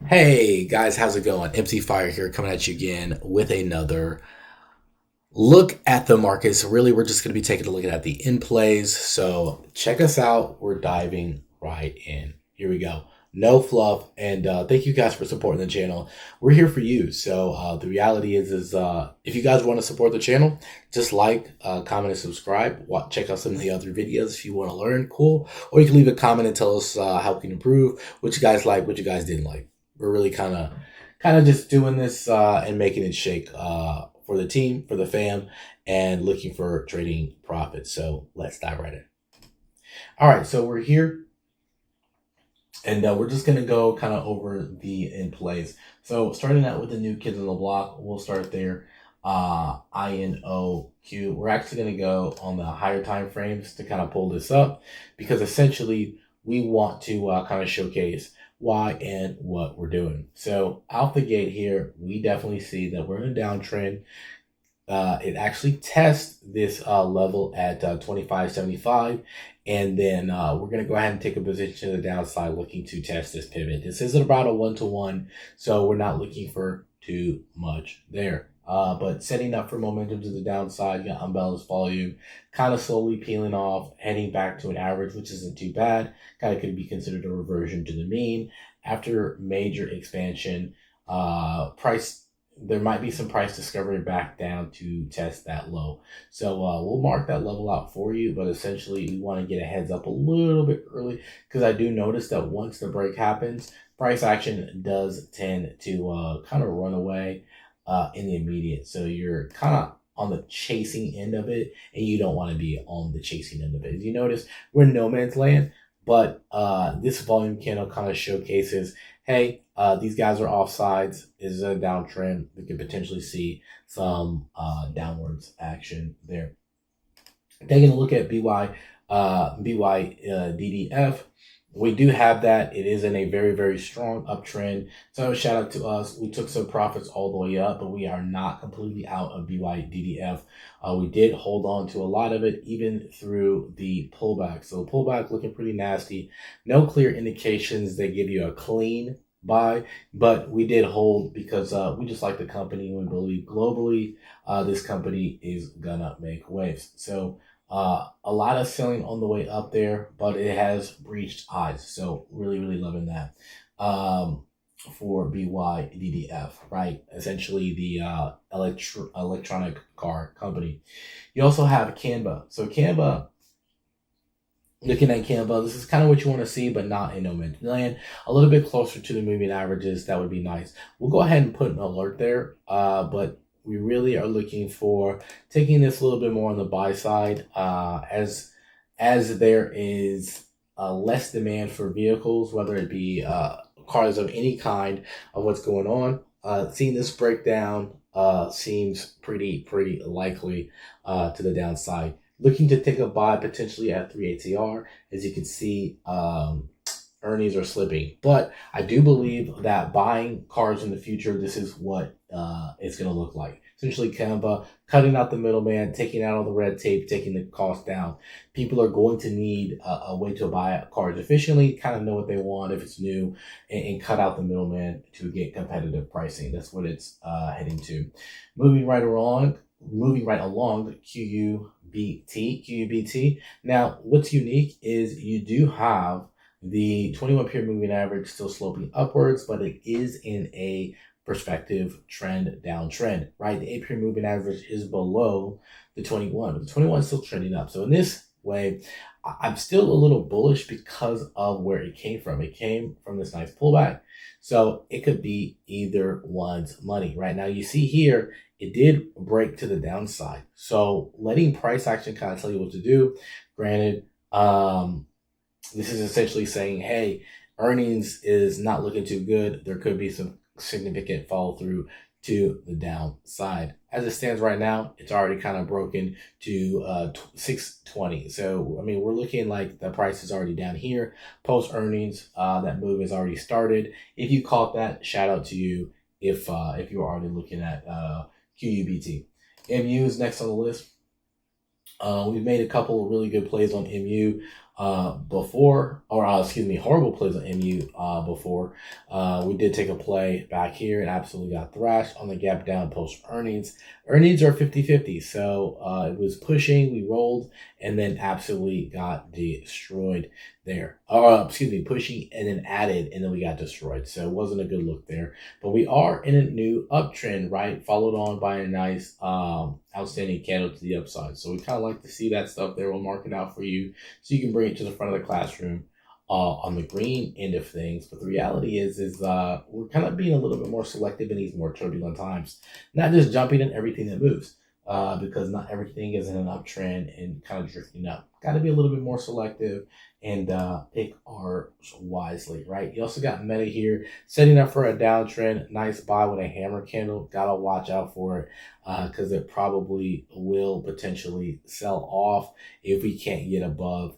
Hey guys, how's it going? MC Fire here, coming at you again with another look at the markets. Really, we're just going to be taking a look at the in plays. So check us out. We're diving right in. Here we go. No fluff, and thank you guys for supporting the channel. We're here for you. So the reality is if you guys want to support the channel, just like, comment, and subscribe. Check out some of the other videos if you want to learn. Cool. Or you can leave a comment and tell us how we can improve. What you guys like, what you guys didn't like. We're really kind of just doing this and making it shake for the team, for the fam, and looking for trading profits. So let's dive right in. All right, so we're here, and we're just gonna go kind of over the in plays. So starting out with the new kids on the block, we'll start there. INOQ. We're actually gonna go on the higher time frames to kind of pull this up because essentially we want to kind of showcase why and what we're doing. So out the gate here, we definitely see that we're in a downtrend. It actually tests this level at 25.75, and then we're going to go ahead and take a position to the downside looking to test this pivot. This isn't about a one-to-one, so we're not looking for too much there. But setting up for momentum to the downside, you got unbalanced volume, kind of slowly peeling off, heading back to an average, which isn't too bad. Kind of could be considered a reversion to the mean. After major expansion, price there might be some price discovery back down to test that low. So we'll mark that level out for you, but essentially we want to get a heads up a little bit early because I do notice that once the break happens, price action does tend to kind of run away in the immediate. So you're kind of on the chasing end of it, and you don't want to be on the chasing end of it. As you notice, we're in no man's land, but this volume candle kind of showcases, hey, these guys are offsides. Is a downtrend. We could potentially see some downwards action there. Taking a look at BYDDF, we do have that. It is in a very, very strong uptrend. So shout out to us. We took some profits all the way up, but we are not completely out of BYDDF. We did hold on to a lot of it, even through the pullback. So pullback looking pretty nasty. No clear indications they give you a clean buy, but we did hold because we just like the company. We believe globally this company is gonna make waves. So a lot of selling on the way up there, but it has breached highs. So really, really loving that. For BYDDF, right? Essentially the electronic car company. You also have Canva. So Canva, looking at Canva, this is kind of what you want to see, but not in no man's land. A little bit closer to the moving averages, that would be nice. We'll go ahead and put an alert there, but we really are looking for taking this a little bit more on the buy side as there is less demand for vehicles, whether it be cars of any kind of what's going on. Seeing this breakdown seems pretty likely to the downside. Looking to take a buy potentially at 3 ATR. As you can see, earnings are slipping. But I do believe that buying cars in the future, this is what it's going to look like. Essentially, Canva cutting out the middleman, taking out all the red tape, taking the cost down. People are going to need a way to buy cars efficiently, kind of know what they want if it's new, and cut out the middleman to get competitive pricing. That's what it's heading to. Moving right along, QUBT. Now, what's unique is you do have the 21 period moving average still sloping upwards, but it is in a perspective downtrend, right? The 8 period moving average is below the 21, but the 21 is still trending up. So in this way, I'm still a little bullish because of where it came from. It came from this nice pullback. So it could be either one's money. Right now, you see here, it did break to the downside. So letting price action kind of tell you what to do. Granted, this is essentially saying, hey, earnings is not looking too good. There could be some significant follow through to the downside. As it stands right now, it's already kind of broken to 620. So, I mean, we're looking like the price is already down here. Post earnings, that move has already started. If you caught that, shout out to you if you're already looking at QUBT. MU is next on the list. We've made a couple of really good plays on MU. before, or excuse me, horrible plays on MU before. We did take a play back here and absolutely got thrashed on the gap down post earnings. Earnings are 50-50, so it was pushing, we rolled, and then absolutely got destroyed there. Excuse me, pushing and then added, and then we got destroyed. So it wasn't a good look there. But we are in a new uptrend, right? Followed on by a nice outstanding candle to the upside. So we kind of like to see that stuff there. We'll mark it out for you so you can bring it to the front of the classroom on the green end of things. But the reality is we're kind of being a little bit more selective in these more turbulent times, not just jumping in everything that moves. Because not everything is in an uptrend and kind of drifting up. Got to be a little bit more selective and pick ours wisely, right? You also got Meta here setting up for a downtrend. Nice buy with a hammer candle. Got to watch out for it because it probably will potentially sell off if we can't get above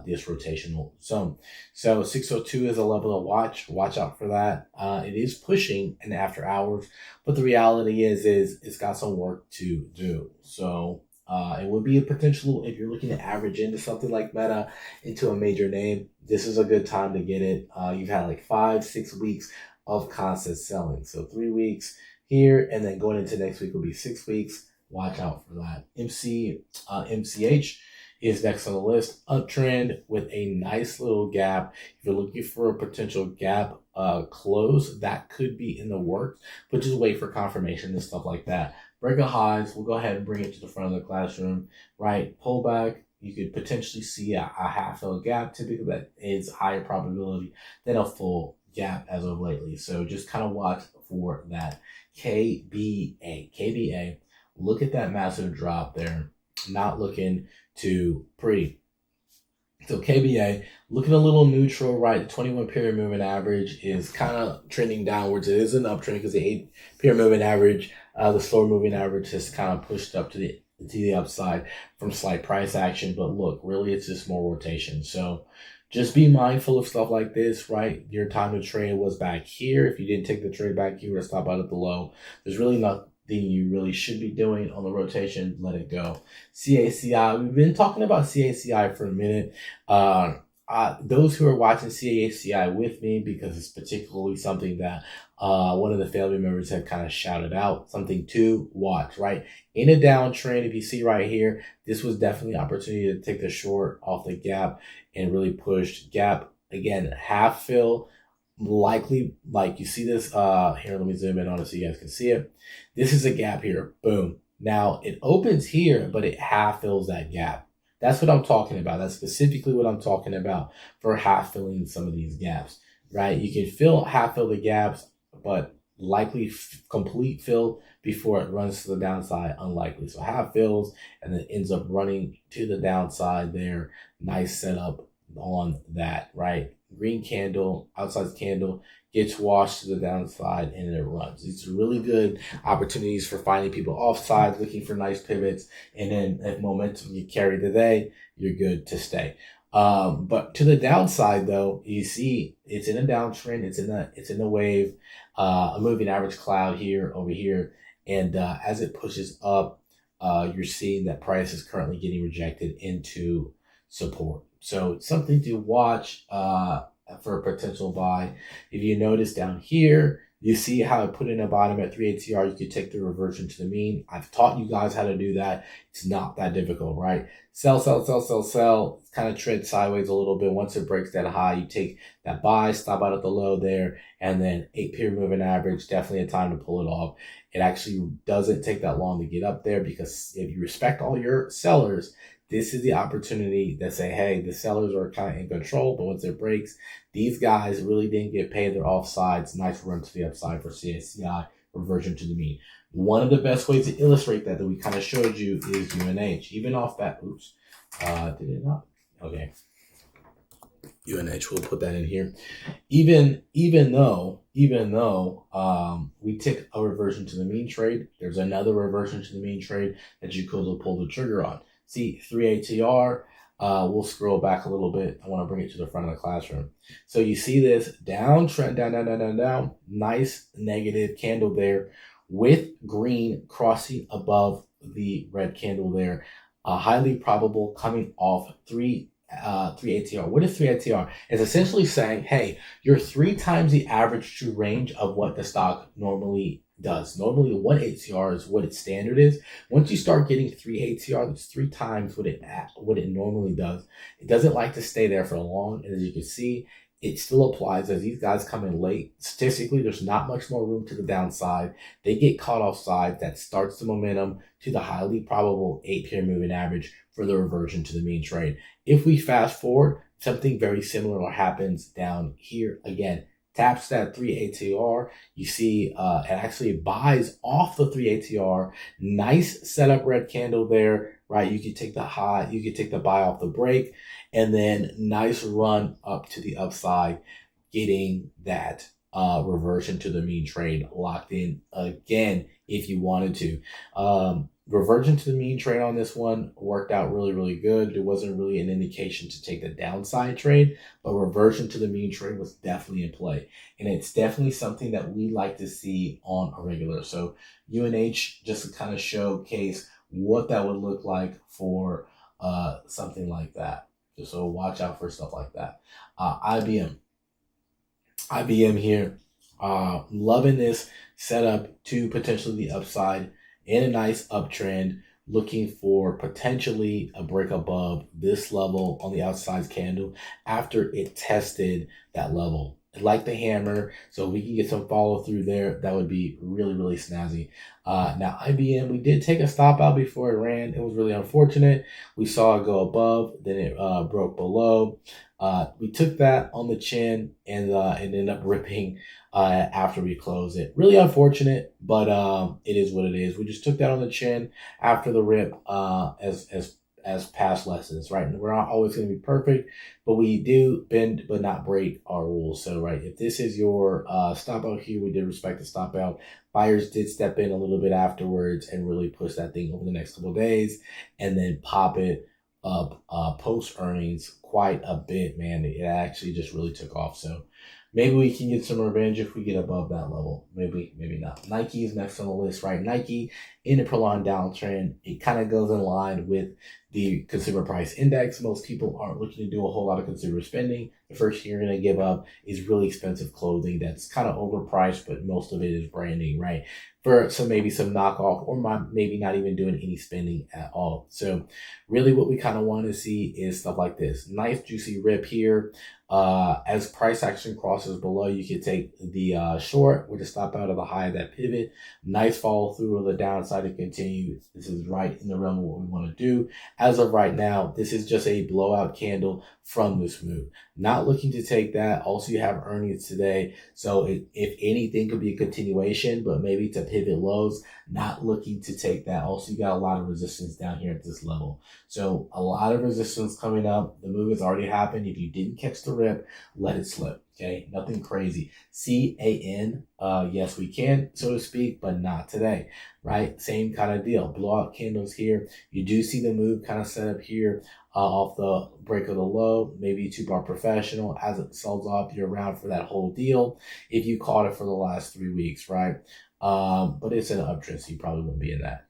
this rotational zone. So 602 is a level to watch. Watch out for that. It is pushing in after hours, but the reality is it's got some work to do. So it would be a potential if you're looking to average into something like Meta into a major name. This is a good time to get it. You've had like 5-6 weeks of constant selling. So 3 weeks here, and then going into next week will be 6 weeks. Watch out for that. MCH is next on the list. Uptrend with a nice little gap. If you're looking for a potential gap close, that could be in the works, but just wait for confirmation and stuff like that. Break of highs, we'll go ahead and bring it to the front of the classroom, right? Pullback, you could potentially see a half fill gap. Typically, that is higher probability than a full gap as of lately. So just kind of watch for that. KBA, look at that massive drop there. Not looking too pretty. So KBA, looking a little neutral, right? The 21 period moving average is kind of trending downwards. It is an uptrend because the 8 period moving average, the slower moving average has kind of pushed up to the upside from slight price action. But look, really, it's just more rotation. So just be mindful of stuff like this, right? Your time to trade was back here. If you didn't take the trade back, you were to stop out at the low. There's really nothing you really should be doing on the rotation. Let it go. CACI, we've been talking about CACI for a minute. Those who are watching CACI with me, because it's particularly something that one of the family members had kind of shouted out, something to watch, right? In a downtrend, if you see right here, this was definitely an opportunity to take the short off the gap and really push gap. Again, half fill, likely, like you see this here, let me zoom in on it so you guys can see it. This is a gap here, boom. Now it opens here, but it half fills that gap. That's what I'm talking about. That's specifically what I'm talking about for half filling some of these gaps, right? You can half fill the gaps, but likely complete fill before it runs to the downside, unlikely. So half fills and then ends up running to the downside there. Nice setup on that, right? Green candle, outside candle, gets washed to the downside and it runs. It's really good opportunities for finding people offside, looking for nice pivots, and then if momentum you carry today, you're good to stay. But to the downside though, you see it's in a downtrend, it's in a wave, a moving average cloud here over here, and as it pushes up, you're seeing that price is currently getting rejected into support. So it's something to watch for a potential buy. If you notice down here, you see how I put in a bottom at 3 ATR. You could take the reversion to the mean. I've taught you guys how to do that. It's not that difficult, right? Sell. Kind of tread sideways a little bit. Once it breaks that high, you take that buy, stop out at the low there, and then 8 period moving average, definitely a time to pull it off. It actually doesn't take that long to get up there because if you respect all your sellers, this is the opportunity that say, hey, the sellers are kind of in control, but once it breaks, these guys really didn't get paid. They're offsides. Nice run to the upside for CACI, reversion to the mean. One of the best ways to illustrate that we kind of showed you is UNH. Even off that, oops, did it not? Okay. UNH, we'll put that in here. Even though we took a reversion to the mean trade, there's another reversion to the mean trade that you could pull the trigger on. See, 3 ATR, we'll scroll back a little bit. I want to bring it to the front of the classroom. So you see this downtrend, down. Nice negative candle there with green crossing above the red candle there. Highly probable coming off 3 3 ATR. What is 3 ATR? It's essentially saying, hey, you're 3 times the average true range of what the stock normally does. Normally, 1 ATR is what its standard is. Once you start getting 3 ATR, that's 3 times what it normally does. It doesn't like to stay there for long, and as you can see, it still applies as these guys come in late. Statistically, there's not much more room to the downside. They get caught offside. That starts the momentum to the highly probable 8-pair moving average for the reversion to the mean trade. If we fast forward, something very similar happens down here again. Taps that 3 ATR. You see it actually buys off the 3 ATR. Nice setup red candle there, right? You could take the high, you could take the buy off the break, and then nice run up to the upside, getting that reversion to the mean trade locked in again if you wanted to. Reversion to the mean trade on this one worked out really, really good. There wasn't really an indication to take the downside trade, but reversion to the mean trade was definitely in play. And it's definitely something that we like to see on a regular. So UNH, just to kind of showcase what that would look like for something like that. So watch out for stuff like that. IBM here. Loving this setup to potentially the upside in a nice uptrend, looking for potentially a break above this level on the outside candle after it tested that level. I like the hammer, so we can get some follow through there. That would be really, really snazzy. Now, IBM, we did take a stop out before it ran. It was really unfortunate. We saw it go above, then it broke below. We took that on the chin and it ended up ripping after we closed it. Really unfortunate, but it is what it is. We just took that on the chin after the rip as past lessons, right? And we're not always going to be perfect, but we do bend but not break our rules. So, right, if this is your stop out here, we did respect the stop out. Buyers did step in a little bit afterwards and really push that thing over the next couple of days and then pop it up post earnings quite a bit, man. It actually just really took off. So maybe we can get some revenge if we get above that level. Maybe not. Nike is next on the list, right? Nike in a prolonged downtrend. It kind of goes in line with the consumer price index. Most people aren't looking to do a whole lot of consumer spending. The first thing you're going to give up is really expensive clothing that's kind of overpriced, but most of it is branding, right? For maybe some knockoff, or maybe not even doing any spending at all. So really what we kind of want to see is stuff like this. Nice juicy rip here. As price action crosses below, you can take the short with a stop out of the high of that pivot. Nice follow through of the downside to continue. This is right in the realm of what we want to do. As of right now, this is just a blowout candle from this move. Not looking to take that. Also, you have earnings today. So if anything, could be a continuation, but maybe to pivot lows. Not looking to take that. Also, you got a lot of resistance down here at this level. So a lot of resistance coming up. The move has already happened. If you didn't catch the rip, let it slip. Okay, nothing crazy. CAN, yes, we can, so to speak, but not today, right? Same kind of deal. Blowout candles here. You do see the move kind of set up here off the break of the low, maybe 2-bar professional. As it sells off, you're around for that whole deal if you caught it for the last 3 weeks, right? But it's an uptrend, so you probably wouldn't be in that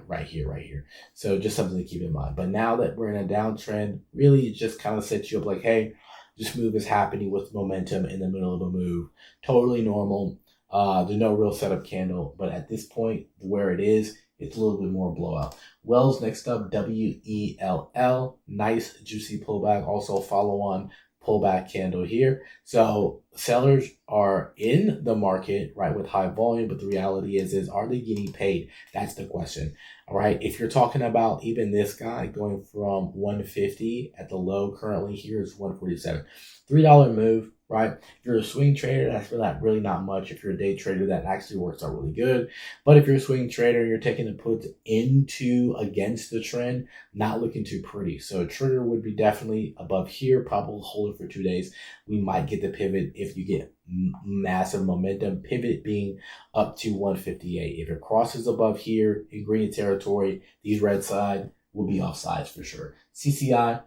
right here. So just something to keep in mind. But now that we're in a downtrend, really it just kind of sets you up like, hey, this move is happening with momentum in the middle of a move. Totally normal. There's no real setup candle, but at this point, where it is, it's a little bit more blowout. Wells next up, WELL. Nice juicy pullback. Also follow on pullback candle here. So sellers are in the market, right, with high volume, but the reality is are they getting paid? That's the question. All right. If you're talking about even this guy going from 150 at the low currently here is 147, $3 move, right? If you're a swing trader, that's really not much. If you're a day trader, that actually works out really good. But if you're a swing trader, you're taking the puts against the trend, not looking too pretty. So a trigger would be definitely above here, probably hold it for 2 days. We might get the pivot if you get massive momentum, pivot being up to 158. If it crosses above here in green territory, these red side will be offsides for sure. CCI,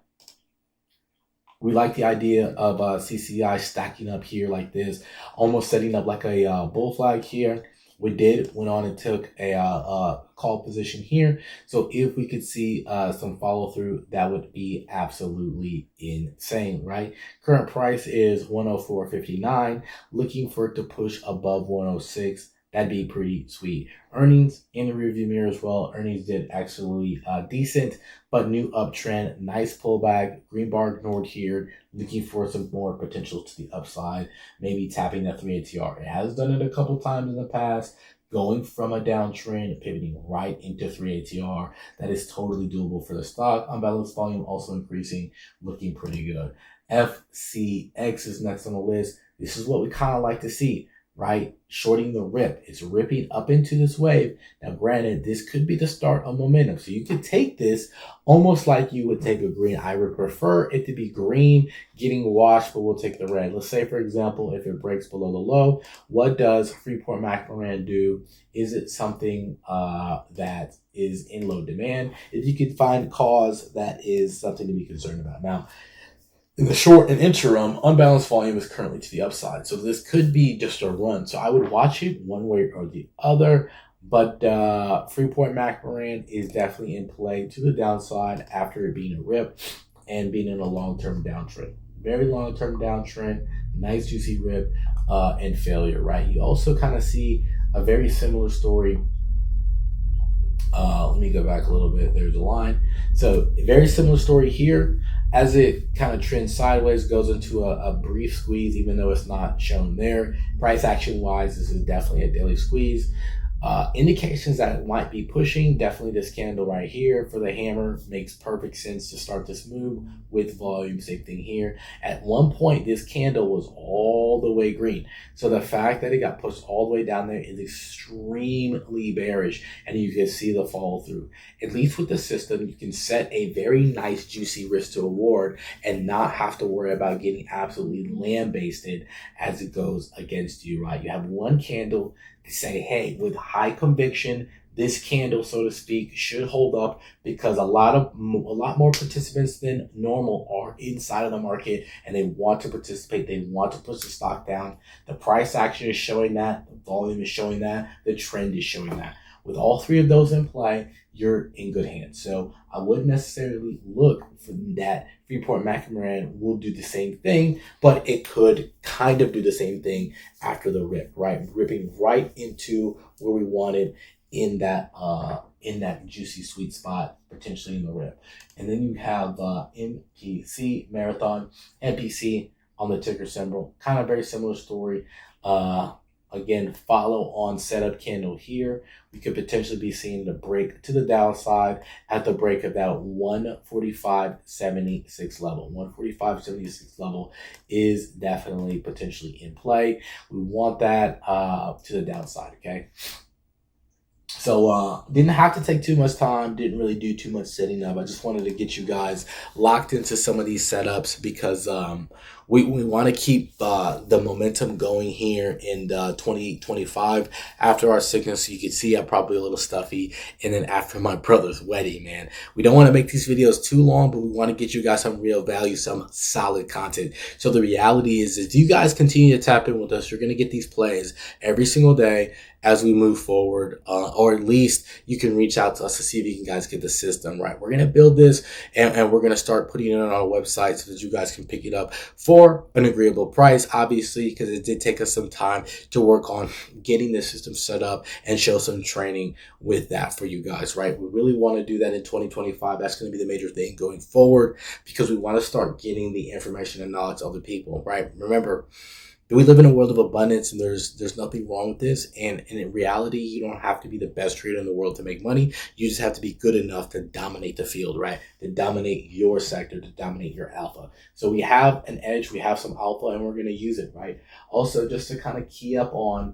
we like the idea of CCI stacking up here like this, almost setting up like a bull flag here. We did went on and took a call position here. So if we could see some follow through, that would be absolutely insane, right? Current price is 104.59. Looking for it to push above 106. That'd be pretty sweet. Earnings in the rearview mirror as well. Earnings did actually decent, but new uptrend. Nice pullback. Green bar ignored here. Looking for some more potential to the upside. Maybe tapping that 3 ATR. It has done it a couple times in the past. Going from a downtrend, pivoting right into 3 ATR. That is totally doable for the stock. Unbalanced volume also increasing, looking pretty good. FCX is next on the list. This is what we kind of like to see, right? Shorting the rip. It's ripping up into this wave. Now, granted, this could be the start of momentum. So you could take this almost like you would take a green. I would prefer it to be green, getting washed, but we'll take the red. Let's say, for example, if it breaks below the low, what does Freeport-McMoRan do? Is it something that is in low demand? If you could find cause, that is something to be concerned about. Now, in the short and interim, unbalanced volume is currently to the upside. So this could be just a run. So I would watch it one way or the other. But Freeport-McMoRan is definitely in play to the downside after it being a rip and being in a long-term downtrend. Very long-term downtrend, nice juicy rip and failure, right? You also kind of see a very similar story. Let me go back a little bit. There's a line. So very similar story here. As it kind of trends sideways, goes into a brief squeeze, even though it's not shown there. Price action wise, this is definitely a daily squeeze. Indications that it might be pushing, definitely this candle right here for the hammer makes perfect sense to start this move with volume. Same thing here. At one point, this candle was all the way green. So the fact that it got pushed all the way down there is extremely bearish, and you can see the follow through. At least with the system, you can set a very nice juicy risk to reward and not have to worry about getting absolutely lambasted as it goes against you, right? You have one candle to say, hey, with high conviction, this candle, so to speak, should hold up because a lot more participants than normal are inside of the market and they want to participate. They want to push the stock down. The price action is showing that. The volume is showing that. The trend is showing that. With all three of those in play, you're in good hands. So I wouldn't necessarily look for that. Freeport-McMoRan will do the same thing, but it could kind of do the same thing after the rip, right? Ripping right into where we wanted in that juicy sweet spot, potentially in the rip. And then you have MPC, Marathon, MPC on the ticker symbol. Kind of very similar story. Again, follow on setup candle here. We could potentially be seeing the break to the downside at the break of that 145.76 level. 145.76 level is definitely potentially in play. We want that to the downside, okay? So didn't have to take too much time, didn't really do too much setting up. I just wanted to get you guys locked into some of these setups because we want to keep the momentum going here in 2025 after our sickness. So you can see I'm probably a little stuffy, and then after my brother's wedding, man. We don't want to make these videos too long, but we want to get you guys some real value, some solid content. So the reality is if you guys continue to tap in with us, you're going to get these plays every single day as we move forward, or at least you can reach out to us to see if you can guys get the system right. We're going to build this and we're going to start putting it on our website so that you guys can pick it up for an agreeable price, obviously, because it did take us some time to work on getting the system set up and show some training with that for you guys, right? We really want to do that in 2025. That's going to be the major thing going forward because we want to start getting the information and knowledge to other people, right? Remember, we live in a world of abundance and there's nothing wrong with this. And in reality, you don't have to be the best trader in the world to make money. You just have to be good enough to dominate the field, right? To dominate your sector, to dominate your alpha. So we have an edge, we have some alpha, and we're going to use it, right? Also, just to kind of key up on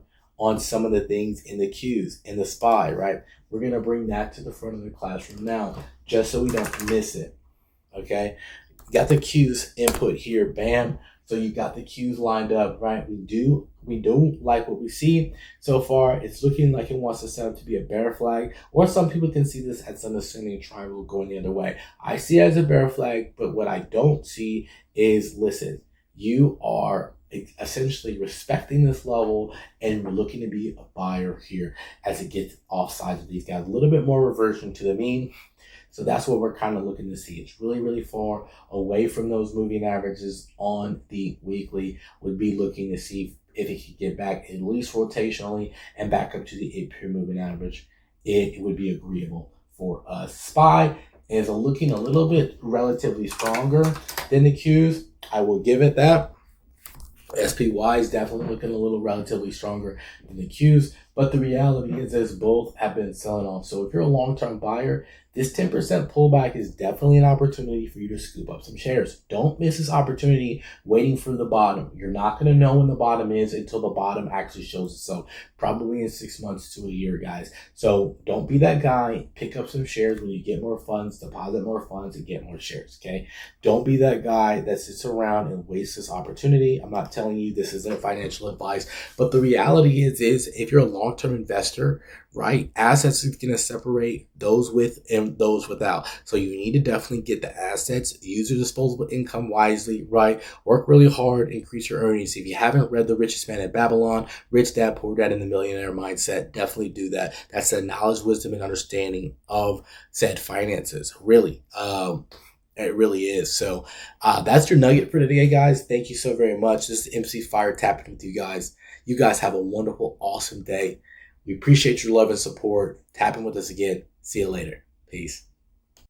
some of the things in the Qs, in the SPY, right? We're going to bring that to the front of the classroom now, just so we don't miss it, okay? Got the Qs input here, bam. So you got the Qs lined up, right? We do like what we see so far. It's looking like it wants to set up to be a bear flag, or some people can see this as an ascending triangle going the other way. I see it as a bear flag, but what I don't see is, listen, you are essentially respecting this level, and we're looking to be a buyer here as it gets offsides of these guys. A little bit more reversion to the mean. So that's what we're kind of looking to see. It's really, really far away from those moving averages on the weekly. Would be looking to see if it could get back at least rotationally and back up to the 8-period moving average. It would be agreeable for us. SPY is looking a little bit relatively stronger than the Qs. I will give it that. SPY is definitely looking a little relatively stronger than the Qs, but the reality is both have been selling off. So if you're a long-term buyer, this 10% pullback is definitely an opportunity for you to scoop up some shares. Don't miss this opportunity waiting for the bottom. You're not going to know when the bottom is until the bottom actually shows itself, probably in 6 months to a year, guys. So don't be that guy. Pick up some shares when you get more funds, deposit more funds, and get more shares, okay? Don't be that guy that sits around and wastes this opportunity. I'm not telling you this isn't financial advice, but the reality is if you're a long-term investor, right, assets is going to separate those with and those without. So you need to definitely get the assets, use your disposable income wisely, right? Work really hard, increase your earnings. If you haven't read The Richest Man in Babylon, Rich Dad, Poor Dad, and the Millionaire Mindset, definitely do that. That's the knowledge, wisdom, and understanding of said finances, really. It really is. So that's your nugget for today, guys. Thank you so very much. This is MC Fire tapping with you guys. You guys have a wonderful, awesome day. We appreciate your love and support. Tapping with us again. See you later. Peace.